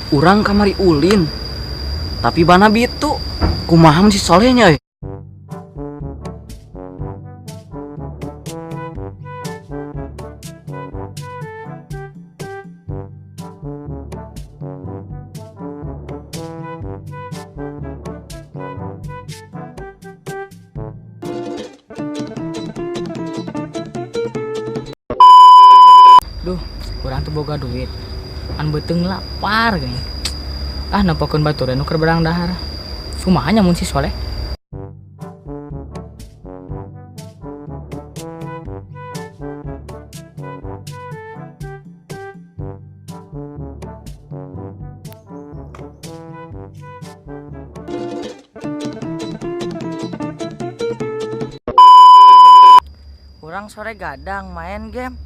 Urang kamari ulin, tapi bana bitu. Kumaha si solehnya euy. Duh, kurang tuh boga duit. An beuteung lapar gini. Ah nempokeun baturan nu keur berang dahar. Kumaha nya mun si Soleh? Kurang sore gadang main game.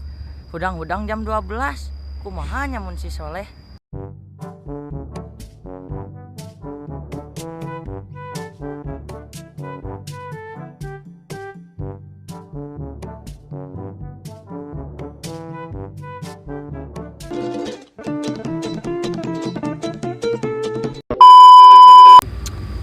Hudang-hudang jam 12. Kumaha nya mun si Soleh?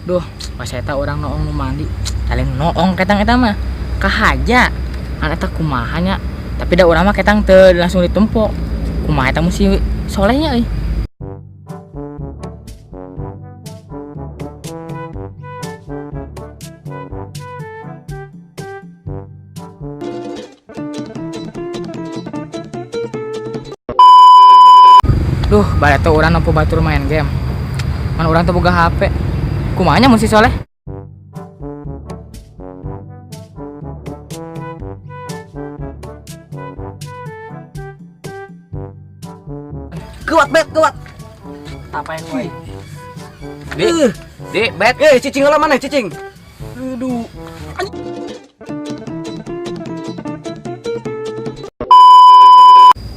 Duh, pas eta urang noong nu mandi. Taleng noong ketang eta mah. Kahaja. An eta kumaha nya? Tapi da urang mah ketang teu langsung ditempok. Kumaha eta mun si Solehnya euy? Duh, bari teh urang nempo batur main game. Man urang teh boga HP. Kumaha nya mun si Soleh? Kuat bet, kuat. Apa yang kuat? Di, bet. Cicing heula mana cicing? Aduh.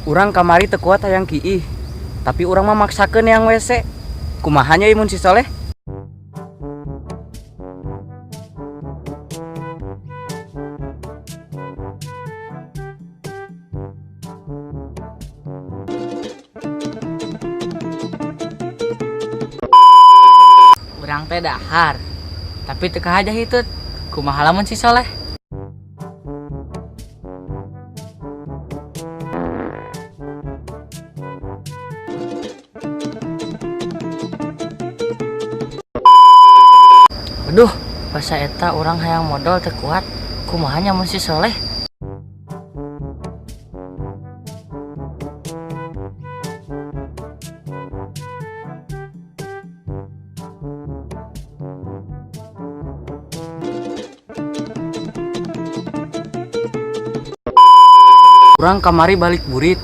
Urang kamari teu kuat hayang kiih. Tapi urang mah maksakeun yang WC. Kumaha nya imun si Soleh? Urang teh dahar. Tapi teu kahaja hitut. Kumaha lamun si Soleh? Aduh, pas eta urang hayang modal teu kuat. Kumaha nya mun si Soleh? Urang kamari balik burit.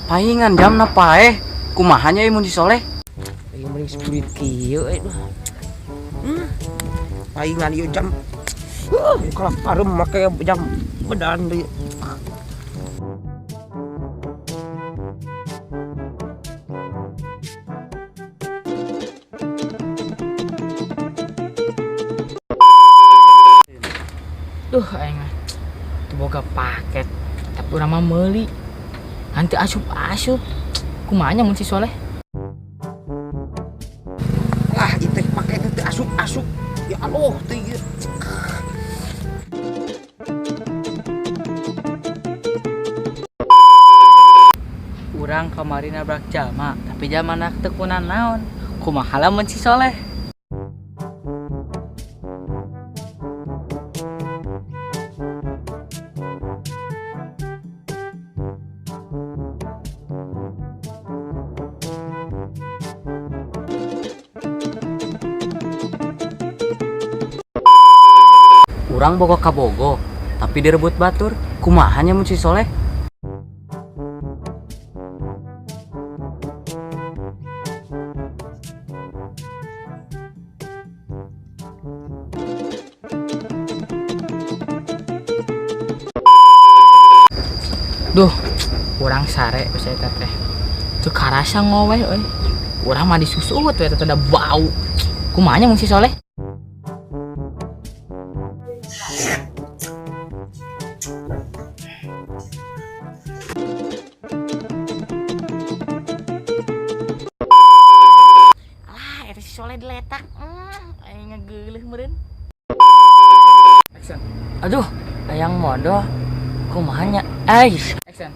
Paingan jam na paeh. Kumaha nya imun si Soleh? Ieu meuring spirit kieu euy. Paingan ieu jam kalau parem make jam bedan deui. Duh, aing mah teu boga paket. Tapi urang mah meuli. Hantu asup-asup. Kumaha nya mun si Soleh? Lah ieu teh pakai teh asup-asup. Ya Allah teh ieu. Urang kamari nabrak jalma, tapi jalmana teu kunan naon. Kumaha lamun si Soleh? Urang boga kabogo, tapi direbut batur. Kumaha nya mun si Soleh? Duh, urang sare bisa eta teh. Teu karasa ngoweh euy. Urang mah disusut we eta teh da bau. Kumaha nya mun si Soleh? Soleh diletak. Aing ngegeuleuh meureun. Action. Aduh, ayang modoh. Kumaha nya? Ais. Action.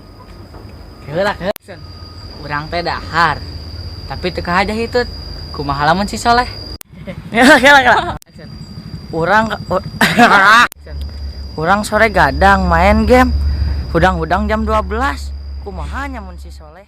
Heula Action. urang teh dahar. Tapi teu kahaja hitut. Kumaha lamun si Soleh? Action. Urang Action. urang sore gadang main game. Hudang-hudang jam 12. Kumaha nya mun si Soleh?